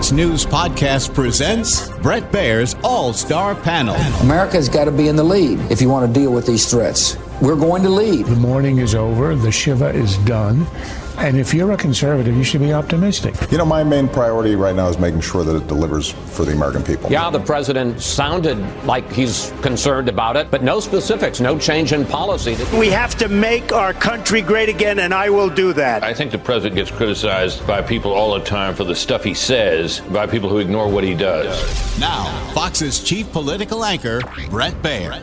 Fox News Podcast presents Bret Baier's All-Star Panel. America's got to be in the lead if you want to deal with these threats. We're going to lead. The mourning is over. The Shiva is done. And if you're a conservative, you should be optimistic. You know, my main priority right now is making sure that it delivers for the American people. Yeah, the president sounded like he's concerned about it, but no specifics, no change in policy. We have to make our country great again, and I will do that. I think the president gets criticized by people all the time for the stuff he says, by people who ignore what he does. Now, Fox's chief political anchor, Bret Baier.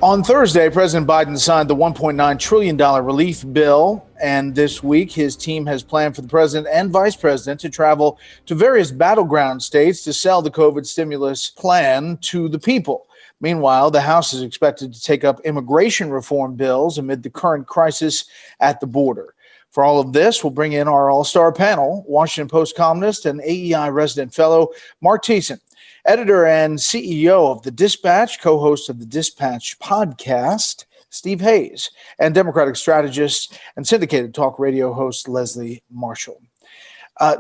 On Thursday, President Biden signed the $1.9 trillion relief bill, and this week his team has planned for the president and vice president to travel to various battleground states to sell the COVID stimulus plan to the people. Meanwhile, the House is expected to take up immigration reform bills amid the current crisis at the border. For all of this, we'll bring in our all-star panel, Washington Post columnist and AEI resident fellow Mark Thiessen, editor and CEO of The Dispatch, co-host of the Dispatch podcast, Steve Hayes, and Democratic strategist and syndicated talk radio host Leslie Marshall.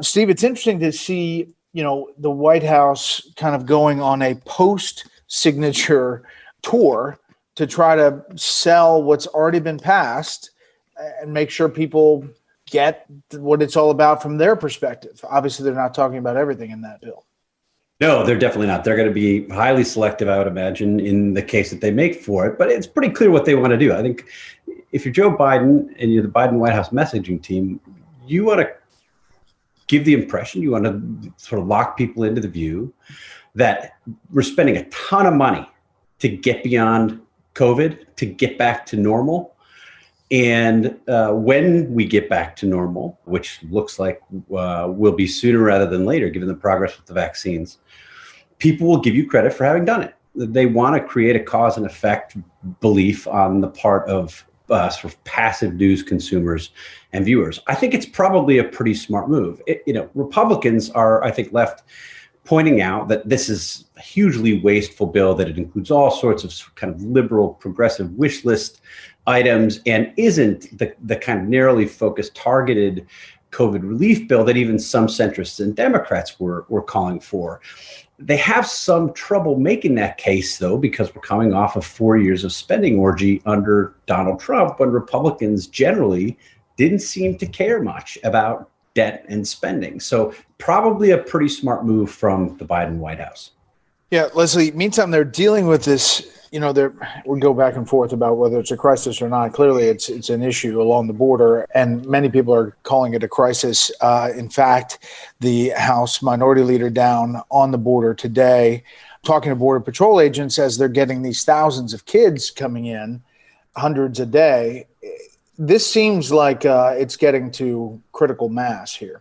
Steve, it's interesting to see, the White House kind of going on a post-signature tour to try to sell what's already been passed and make sure people get what it's all about from their perspective. Obviously, they're not talking about everything in that bill. No, they're definitely not. They're going to be highly selective, I would imagine, in the case that they make for it. But it's pretty clear what they want to do. I think if you're Joe Biden and you're the Biden White House messaging team, you want to give the impression, you want to sort of lock people into the view that we're spending a ton of money to get beyond COVID, to get back to normal. And when we get back to normal, which looks like will be sooner rather than later, given the progress with the vaccines, people will give you credit for having done it. They want to create a cause and effect belief on the part of sort of passive news consumers and viewers. I think it's probably a pretty smart move. Republicans are, I think, left pointing out that this is a hugely wasteful bill, that it includes all sorts of kind of liberal, progressive wish list items and isn't the kind of narrowly focused, targeted COVID relief bill that even some centrists and Democrats were calling for. They have some trouble making that case, though, because we're coming off of 4 years of spending orgy under Donald Trump, when Republicans generally didn't seem to care much about debt and spending. So probably a pretty smart move from the Biden White House. Yeah, Leslie, meantime, they're dealing with this, we go back and forth about whether it's a crisis or not. Clearly, it's an issue along the border, and many people are calling it a crisis. In fact, the House Minority Leader down on the border today, talking to Border Patrol agents as they're getting these thousands of kids coming in, hundreds a day. This seems like it's getting to critical mass here.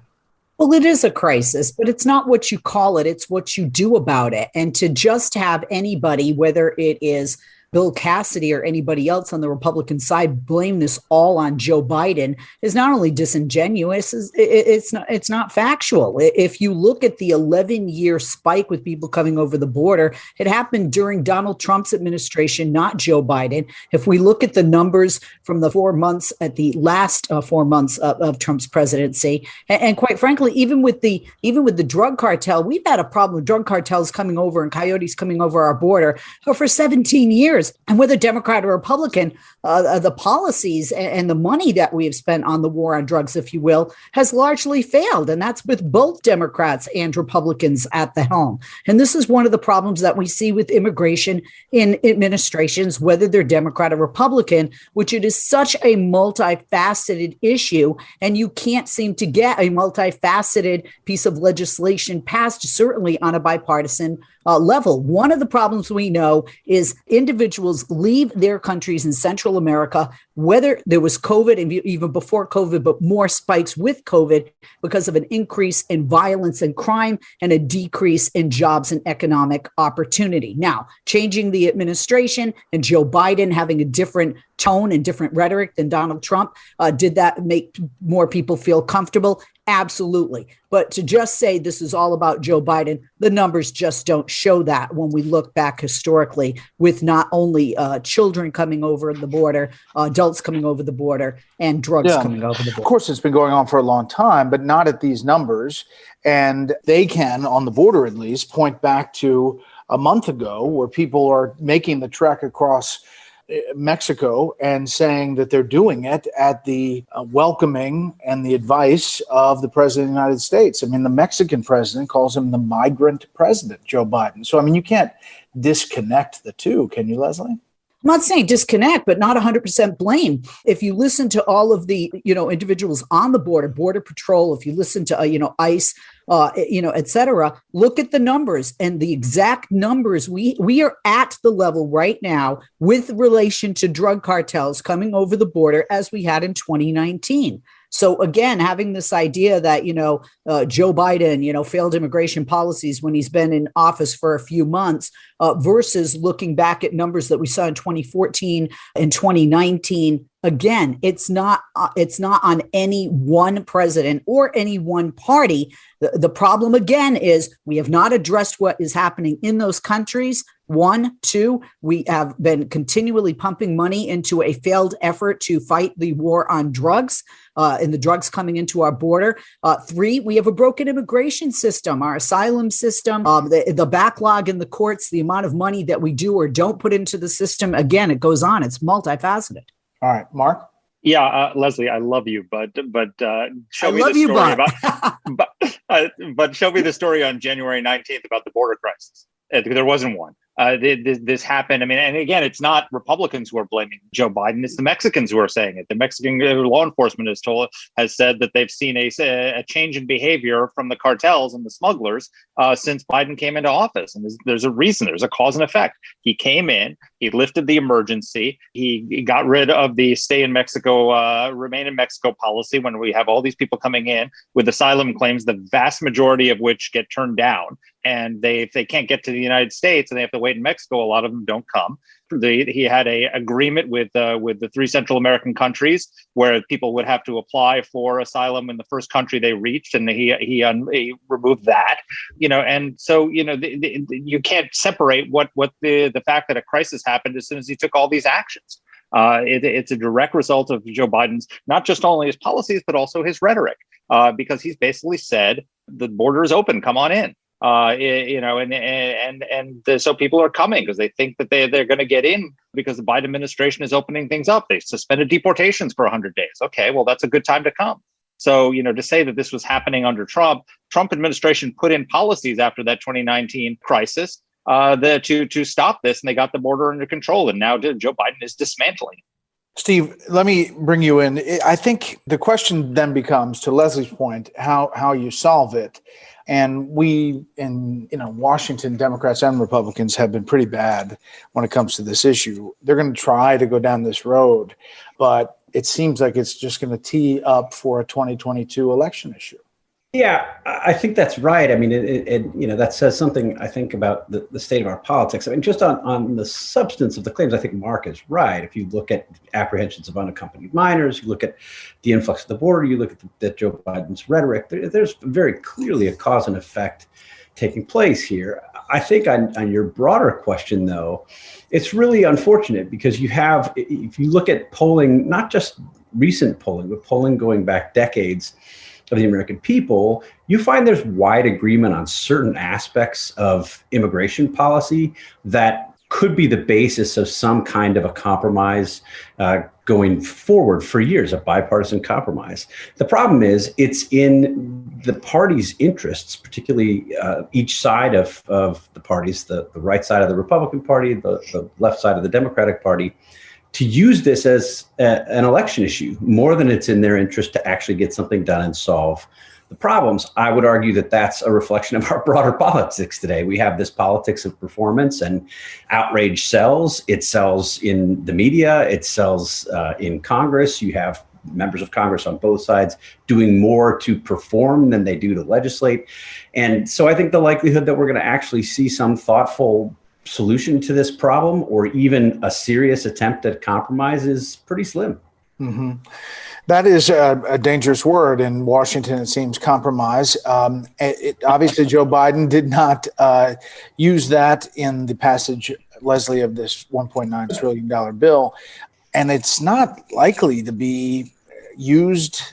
Well, it is a crisis, but it's not what you call it. It's what you do about it. And to just have anybody, whether it is Bill Cassidy or anybody else on the Republican side, blame this all on Joe Biden is not only disingenuous, it's not factual. If you look at the 11-year spike with people coming over the border, it happened during Donald Trump's administration, not Joe Biden. If we look at the numbers from the 4 months at the last 4 months of Trump's presidency, and quite frankly, even with the drug cartel, we've had a problem with drug cartels coming over and coyotes coming over our border for 17 years. And whether Democrat or Republican, the policies and the money that we have spent on the war on drugs, if you will, has largely failed. And that's with both Democrats and Republicans at the helm. And this is one of the problems that we see with immigration in administrations, whether they're Democrat or Republican, which it is such a multifaceted issue. And you can't seem to get a multifaceted piece of legislation passed, certainly on a bipartisan level. One of the problems we know is individuals leave their countries in Central America, whether there was COVID and even before COVID, but more spikes with COVID because of an increase in violence and crime and a decrease in jobs and economic opportunity. Now, changing the administration and Joe Biden having a different tone and different rhetoric than Donald Trump, did that make more people feel comfortable? Absolutely. But to just say this is all about Joe Biden, the numbers just don't show that when we look back historically with not only children coming over the border, adults coming over the border, and drugs coming over the border. Of course, it's been going on for a long time, but not at these numbers. And they can, on the border at least, point back to a month ago where people are making the trek across Mexico and saying that they're doing it at the welcoming and the advice of the president of the United States. I mean, the Mexican president calls him the migrant president, Joe Biden. So, I mean, you can't disconnect the two, can you, Leslie? I'm not saying disconnect, but not 100% blame. If you listen to all of the, individuals on the border patrol, if you listen to, ICE, et cetera, look at the numbers and the exact numbers. We are at the level right now with relation to drug cartels coming over the border as we had in 2019. So again, having this idea that, Joe Biden, failed immigration policies when he's been in office for a few months versus looking back at numbers that we saw in 2014 and 2019. Again, it's not on any one president or any one party. The problem, again, is we have not addressed what is happening in those countries. 1, 2, we have been continually pumping money into a failed effort to fight the war on drugs and the drugs coming into our border. 3, we have a broken immigration system, our asylum system, the backlog in the courts, the amount of money that we do or don't put into the system. Again, it goes on. It's multifaceted. All right, Mark. Yeah, Leslie, I love you, but show me the story but show me the story on January 19th about the border crisis. There wasn't one. This happened. I mean, and again, it's not Republicans who are blaming Joe Biden. It's the Mexicans who are saying it. The Mexican law enforcement has said that they've seen a change in behavior from the cartels and the smugglers since Biden came into office. And there's a reason. There's a cause and effect. He came in. He lifted the emergency. He got rid of the stay in Mexico, remain in Mexico policy when we have all these people coming in with asylum claims, the vast majority of which get turned down. And if they can't get to the United States and they have to wait in Mexico, a lot of them don't come. He had a agreement with the 3 Central American countries where people would have to apply for asylum in the first country they reached, and he removed that. And so you can't separate what the fact that a crisis happened as soon as he took all these actions. It's a direct result of Joe Biden's not just only his policies but also his rhetoric, because he's basically said the border is open, come on in. So people are coming because they think that they're going to get in because the Biden administration is opening things up. They suspended deportations for 100 days. Okay, well, that's a good time to come. So, to say that this was happening under Trump administration put in policies after that 2019 crisis to stop this, and they got the border under control. And now Joe Biden is dismantling. Steve, let me bring you in. I think the question then becomes, to Leslie's point, how you solve it. And we in Washington, Democrats and Republicans have been pretty bad when it comes to this issue. They're going to try to go down this road, but it seems like it's just going to tee up for a 2022 election issue. Yeah, I think that's right. I mean, that says something, I think, about the state of our politics. I mean, just on the substance of the claims, I think Mark is right. If you look at apprehensions of unaccompanied minors, you look at the influx of the border, you look at Joe Biden's rhetoric, there's very clearly a cause and effect taking place here. I think on your broader question, though, it's really unfortunate because if you look at polling, not just recent polling, but polling going back decades, of the American people, you find there's wide agreement on certain aspects of immigration policy that could be the basis of some kind of a compromise going forward for years, a bipartisan compromise. The problem is it's in the party's interests, particularly each side of the parties, the right side of the Republican Party, the left side of the Democratic Party, to use this as an election issue more than it's in their interest to actually get something done and solve the problems. I would argue that that's a reflection of our broader politics today. We have this politics of performance, and outrage sells. It sells in the media. It sells in Congress. You have members of Congress on both sides doing more to perform than they do to legislate. And so I think the likelihood that we're going to actually see some thoughtful solution to this problem or even a serious attempt at compromise is pretty slim. Mm-hmm. That is a dangerous word in Washington. It seems compromise. Obviously, Joe Biden did not use that in the passage, Leslie, of this $1.9 trillion bill. And it's not likely to be used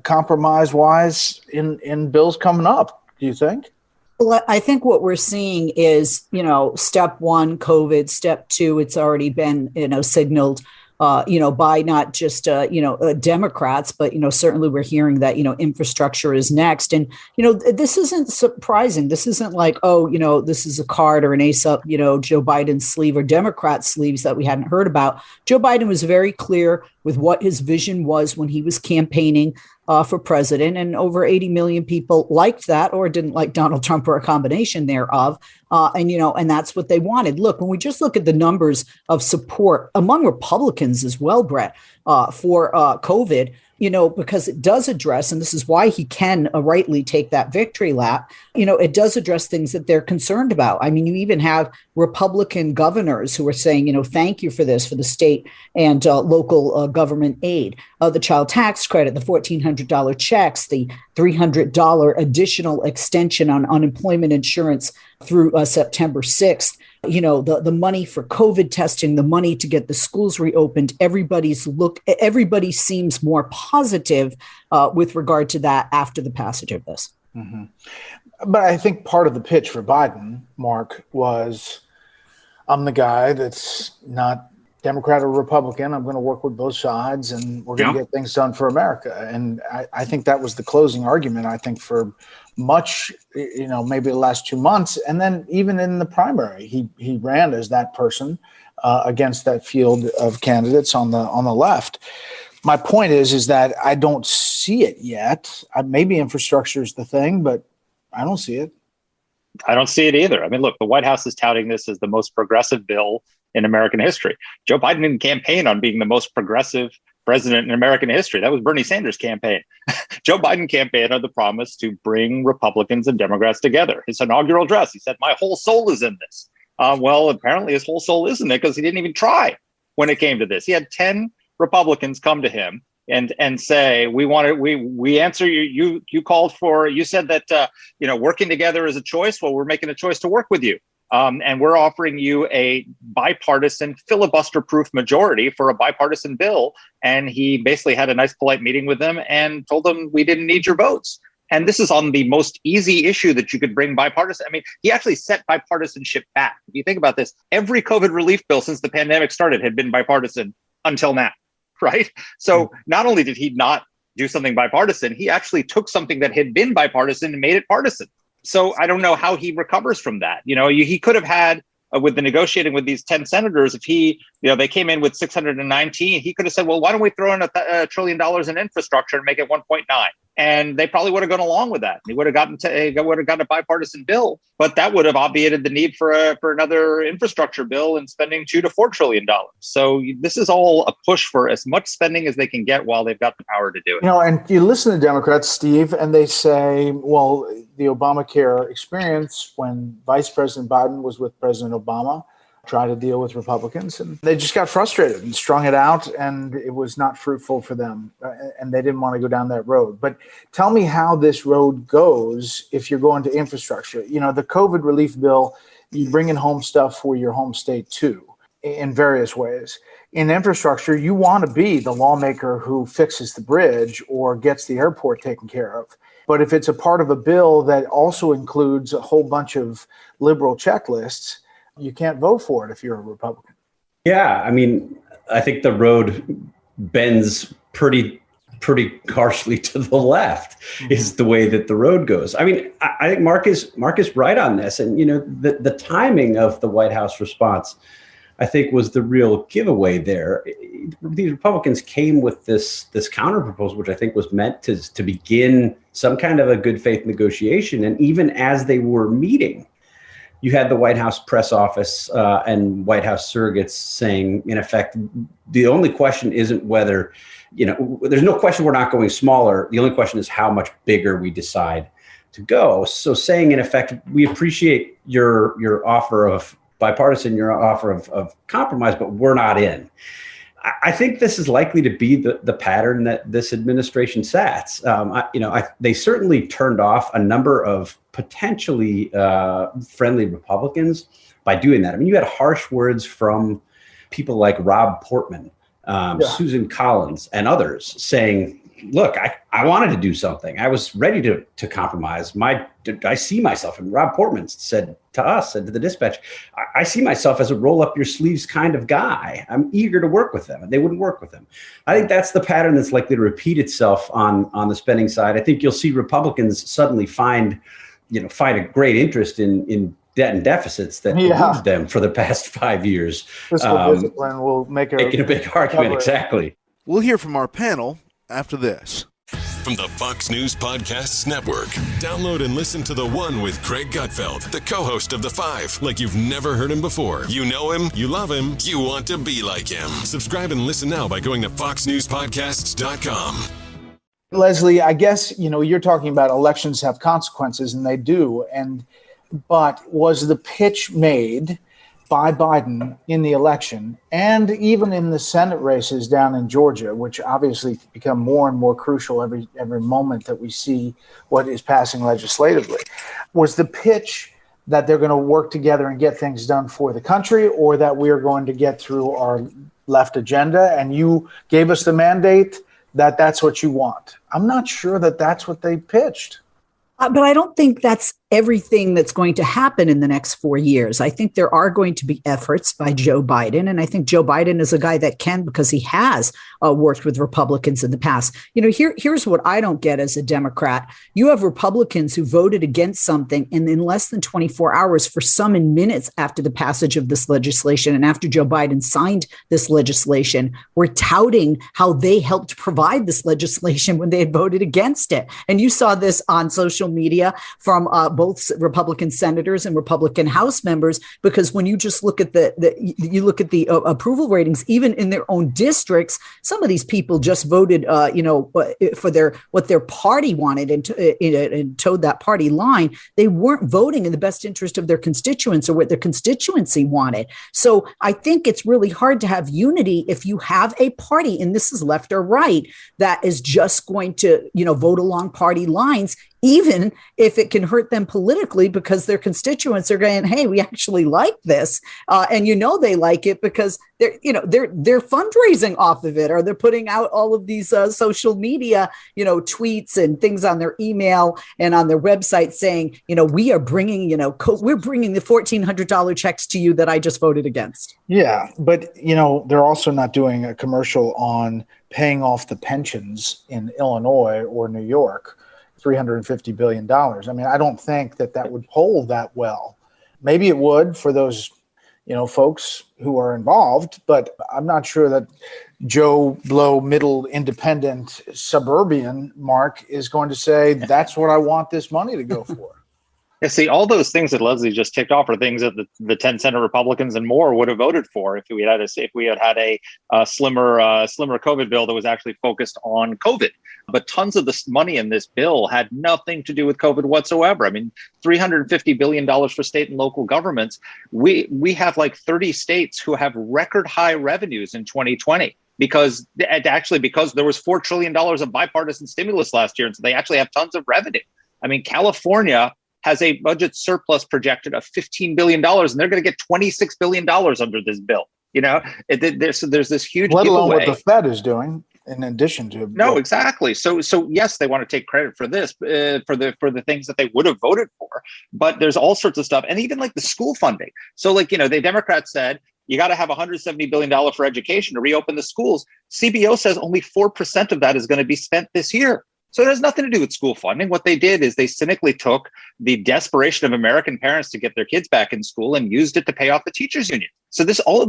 compromise-wise in bills coming up, do you think? Well, I think what we're seeing is, step one, COVID, step two, it's already been, signaled by not just, Democrats, but, certainly we're hearing that, infrastructure is next. And, this isn't surprising. This isn't like, this is a card or an ace up, Joe Biden's sleeve or Democrat sleeves that we hadn't heard about. Joe Biden was very clear with what his vision was when he was campaigning for president, and over 80 million people liked that or didn't like Donald Trump or a combination thereof. And that's what they wanted. Look, when we just look at the numbers of support among Republicans as well, Brett, for COVID, because it does address, and this is why he can rightly take that victory lap, it does address things that they're concerned about. I mean, you even have Republican governors who are saying, thank you for this, for the state and local government aid, the child tax credit, the $1,400 checks, the $300 additional extension on unemployment insurance through September 6th. The money for COVID testing, the money to get the schools reopened, everybody seems more positive with regard to that after the passage of this. Mm-hmm. But I think part of the pitch for Biden, Mark, was I'm the guy that's not Democrat or Republican. I'm going to work with both sides and we're going to get things done for America. And I think that was the closing argument, I think, for much, maybe the last 2 months. And then even in the primary, he ran as that person against that field of candidates on the left. My point is that I don't see it yet. Maybe infrastructure is the thing, but I don't see it. I don't see it either. I mean, look, the White House is touting this as the most progressive bill in American history. Joe Biden didn't campaign on being the most progressive president in American history. That was Bernie Sanders' campaign. Joe Biden campaigned on the promise to bring Republicans and Democrats together. His inaugural address, he said, my whole soul is in this. Well, apparently his whole soul isn't it because he didn't even try when it came to this. He had 10 Republicans come to him and say, we answer you. You called for, you said that, working together is a choice. Well, we're making a choice to work with you. And we're offering you a bipartisan filibuster-proof majority for a bipartisan bill. And he basically had a nice, polite meeting with them and told them we didn't need your votes. And this is on the most easy issue that you could bring bipartisan. I mean, he actually set bipartisanship back. If you think about this, every COVID relief bill since the pandemic started had been bipartisan until now, right? So not only did he not do something bipartisan, he actually took something that had been bipartisan and made it partisan. So I don't know how he recovers from that. He could have had with the negotiating with these 10 senators, if they came in with 619, he could have said, well, why don't we throw in $1 trillion in infrastructure and make it 1.9? And they probably would have gone along with that. He would have gotten a bipartisan bill, but that would have obviated the need for another infrastructure bill and spending $2 to $4 trillion. So this is all a push for as much spending as they can get while they've got the power to do it. And you listen to Democrats, Steve, and they say, well, the Obamacare experience when Vice President Biden was with President Obama tried to deal with Republicans, and they just got frustrated and strung it out, and it was not fruitful for them, and they didn't want to go down that road. But tell me how this road goes if you're going to infrastructure. The COVID relief bill, you bring in home stuff for your home state too, in various ways. In infrastructure, you want to be the lawmaker who fixes the bridge or gets the airport taken care of. But if it's a part of a bill that also includes a whole bunch of liberal checklists, you can't vote for it if you're a Republican. Yeah, I mean, I think the road bends pretty harshly to the left is the way that the road goes. I mean, I think Mark is right on this. And, the timing of the White House response, I think, was the real giveaway there. These Republicans came with this counter proposal, which I think was meant to begin some kind of a good faith negotiation. And even as they were meeting, you had the White House press office and White House surrogates saying, in effect, the only question isn't whether, there's no question we're not going smaller. The only question is how much bigger we decide to go. So saying, in effect, we appreciate your offer of bipartisan, your offer of compromise, but we're not in. I think this is likely to be the pattern that this administration sets. They certainly turned off a number of potentially friendly Republicans by doing that. I mean, you had harsh words from people like Rob Portman, Susan Collins, and others saying, look, I wanted to do something. I was ready to compromise. I see myself, and Rob Portman said to the Dispatch, I see myself as a roll up your sleeves kind of guy. I'm eager to work with them. And they wouldn't work with him. I think that's the pattern that's likely to repeat itself on the spending side. I think you'll see Republicans suddenly find a great interest in debt and deficits that eluded them for the past 5 years. Fiscal discipline will making a big argument. Exactly. We'll hear from our panel after this. From the Fox News Podcasts Network. Download and listen to The One with Craig Gutfeld, the co-host of The Five, like you've never heard him before. You know him, you love him, you want to be like him. Subscribe and listen now by going to foxnewspodcasts.com. Leslie, I guess, you're talking about elections have consequences, and they do. But was the pitch made by Biden in the election and even in the Senate races down in Georgia, which obviously become more and more crucial every moment that we see what is passing legislatively? Was the pitch that they're going to work together and get things done for the country, or that we're going to get through our left agenda, and you gave us the mandate that that's what you want? I'm not sure that that's what they pitched. But I don't think that's everything that's going to happen in the next 4 years. I think there are going to be efforts by Joe Biden. And I think Joe Biden is a guy that can, because he has worked with Republicans in the past. Here's what I don't get as a Democrat. You have Republicans who voted against something, and in less than 24 hours, for some in minutes after the passage of this legislation and after Joe Biden signed this legislation, were touting how they helped provide this legislation when they had voted against it. And you saw this on social media from both Republican senators and Republican House members, because when you just look at the approval ratings, even in their own districts, some of these people just voted, for what their party wanted and towed that party line. They weren't voting in the best interest of their constituents or what their constituency wanted. So I think it's really hard to have unity if you have a party, and this is left or right, that is just going to, vote along party lines, even if it can hurt them politically, because their constituents are going, hey, we actually like this. And they like it because they're fundraising off of it, or they're putting out all of these social media, tweets and things on their email and on their website saying, we are bringing, we're bringing the $1,400 checks to you that I just voted against. Yeah. But, they're also not doing a commercial on paying off the pensions in Illinois or New York. $350 billion. I mean, I don't think that would poll that well. Maybe it would for those, folks who are involved, but I'm not sure that Joe Blow, middle independent suburban Mark is going to say, that's what I want this money to go for. Yeah, see, all those things that Leslie just ticked off are things that the 10 Senate Republicans and more would have voted for if we had had a slimmer COVID bill that was actually focused on COVID. But tons of this money in this bill had nothing to do with COVID whatsoever. I mean, $350 billion for state and local governments. We have like 30 states who have record high revenues in 2020. Because there was $4 trillion of bipartisan stimulus last year. And so they actually have tons of revenue. I mean, California has a budget surplus projected of $15 billion, and they're going to get $26 billion under this bill. There's this huge let alone giveaway. What the Fed is doing in addition to no, exactly. So yes, they want to take credit for this, for the things that they would have voted for. But there's all sorts of stuff, and even like the school funding. So the Democrats said you got to have $170 billion for education to reopen the schools. CBO says only 4% of that is going to be spent this year. So it has nothing to do with school funding. What they did is they cynically took the desperation of American parents to get their kids back in school and used it to pay off the teachers union. So all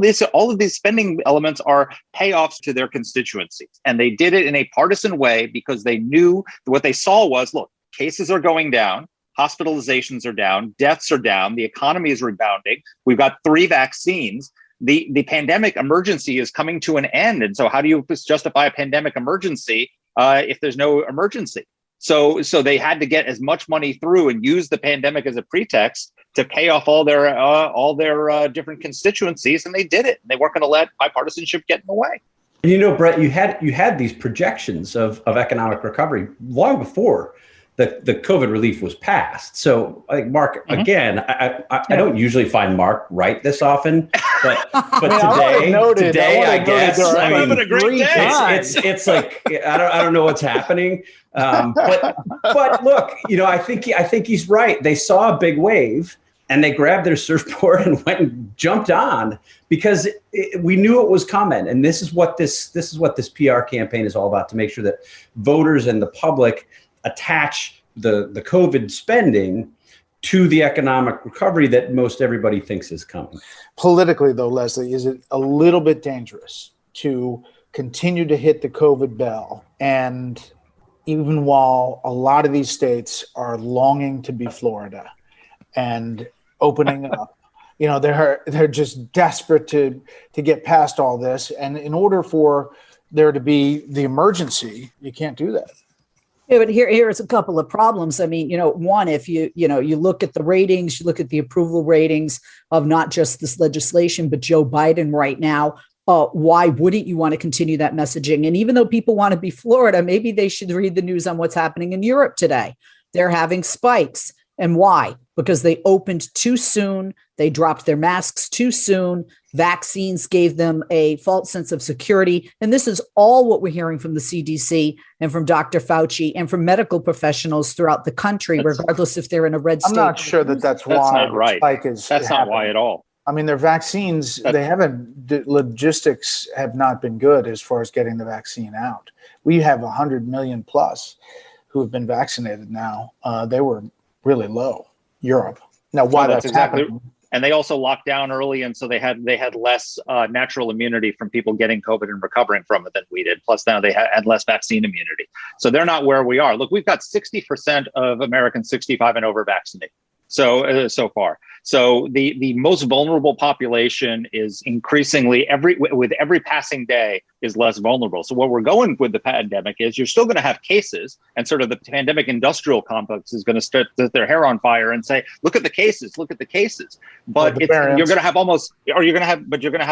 of these spending elements are payoffs to their constituencies. And they did it in a partisan way because they knew what they saw was, look, cases are going down, hospitalizations are down, deaths are down, the economy is rebounding. We've got 3 vaccines. The pandemic emergency is coming to an end. And so how do you justify a pandemic emergency if there's no emergency? So they had to get as much money through and use the pandemic as a pretext to pay off all their different constituencies, and they did it. They weren't going to let bipartisanship get in the way. And Brett, you had these projections of economic recovery long before the COVID relief was passed. So I think Mark, again, I don't usually find Mark right this often, but today I guess I mean, having a great day. It's like I don't know what's happening. But look, I think he's right. They saw a big wave and they grabbed their surfboard and went and jumped on because we knew it was coming. And this is what this PR campaign is all about, to make sure that voters and the public attach the COVID spending to the economic recovery that most everybody thinks is coming. Politically, though, Leslie, is it a little bit dangerous to continue to hit the COVID bell? And even while a lot of these states are longing to be Florida and opening up, they're just desperate to get past all this. And in order for there to be the emergency, you can't do that. Yeah, but here's a couple of problems. I mean, one, if you look at the ratings, you look at the approval ratings of not just this legislation, but Joe Biden right now, why wouldn't you want to continue that messaging? And even though people want to be Florida, maybe they should read the news on what's happening in Europe today. They're having spikes. And why? Because they opened too soon. They dropped their masks too soon. Vaccines gave them a false sense of security. And this is all what we're hearing from the CDC and from Dr. Fauci and from medical professionals throughout the country, regardless if they're in a red state. I'm not sure that's why. That's not right. That's not why at all. I mean, their vaccines, logistics have not been good as far as getting the vaccine out. We have 100 million plus who have been vaccinated now. They were really low. Europe. Now, why that's exactly happening? And they also locked down early, and so they had less natural immunity from people getting COVID and recovering from it than we did. Plus, now they had less vaccine immunity, so they're not where we are. Look, we've got 60% of Americans 65 and over vaccinated. So far. So the most vulnerable population is increasingly with every passing day is less vulnerable. So what we're going with the pandemic is you're still going to have cases, and sort of the pandemic industrial complex is going to set their hair on fire and say, look at the cases. But you're going to have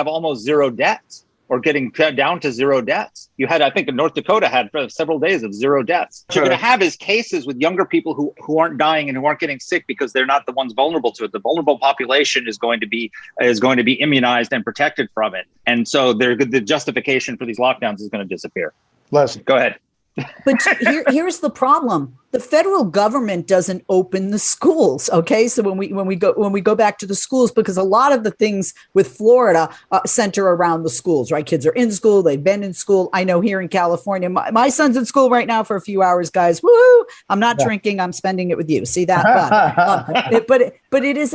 almost zero deaths. Or getting down to zero deaths. You had, I think, in North Dakota had several days of zero deaths. What you're going to have is cases with younger people who aren't dying and who aren't getting sick because they're not the ones vulnerable to it. The vulnerable population is going to be immunized and protected from it. And so the justification for these lockdowns is going to disappear. Leslie, go ahead. But here's the problem. The federal government doesn't open the schools. OK, so when we go back to the schools, because a lot of the things with Florida center around the schools, right? Kids are in school. They've been in school. I know here in California, my son's in school right now for a few hours, guys. Woo! I'm not drinking. I'm spending it with you. See that? But it is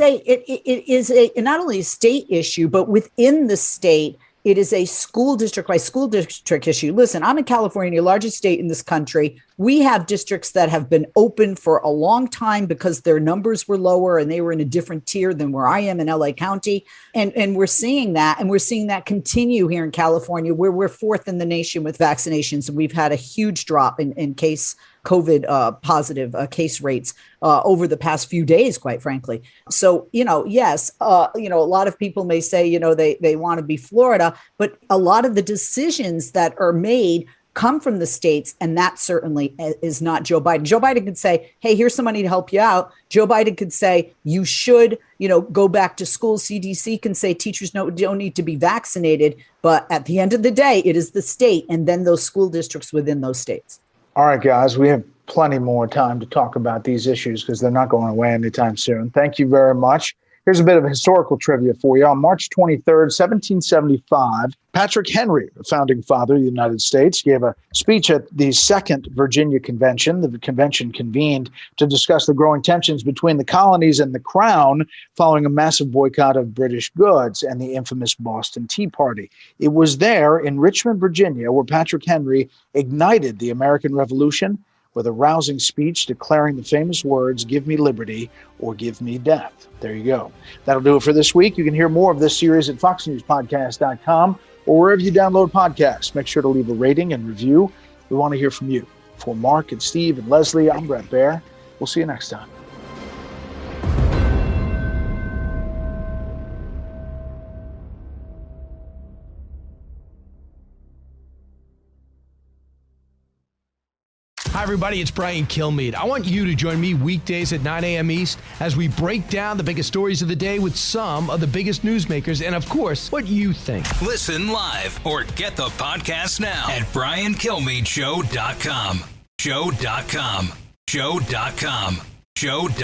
a not only a state issue, but within the state, it is a school district by school district issue. Listen, I'm in California, largest state in this country. We have districts that have been open for a long time because their numbers were lower and they were in a different tier than where I am in LA County. And we're seeing that. And we're seeing that continue here in California, where we're fourth in the nation with vaccinations. And we've had a huge drop in case COVID positive case rates over the past few days, quite frankly. So, yes, a lot of people may say, they want to be Florida, but a lot of the decisions that are made come from the states. And that certainly is not Joe Biden. Joe Biden could say, hey, here's some money to help you out. Joe Biden could say, you should, go back to school. CDC can say teachers don't need to be vaccinated. But at the end of the day, it is the state and then those school districts within those states. All right, guys, we have plenty more time to talk about these issues because they're not going away anytime soon. Thank you very much. Here's a bit of historical trivia for you. On March 23rd, 1775, Patrick Henry, the founding father of the United States, gave a speech at the Second Virginia Convention. The convention convened to discuss the growing tensions between the colonies and the Crown following a massive boycott of British goods and the infamous Boston Tea Party. It was there in Richmond, Virginia, where Patrick Henry ignited the American Revolution with a rousing speech declaring the famous words, "Give me liberty or give me death." There you go. That'll do it for this week. You can hear more of this series at foxnewspodcast.com or wherever you download podcasts. Make sure to leave a rating and review. We want to hear from you. For Mark and Steve and Leslie, I'm Brett Baer. We'll see you next time. Hi, everybody. It's Brian Kilmeade. I want you to join me weekdays at 9 a.m. East as we break down the biggest stories of the day with some of the biggest newsmakers and, of course, what you think. Listen live or get the podcast now at BrianKilmeadeShow.com. Show.com.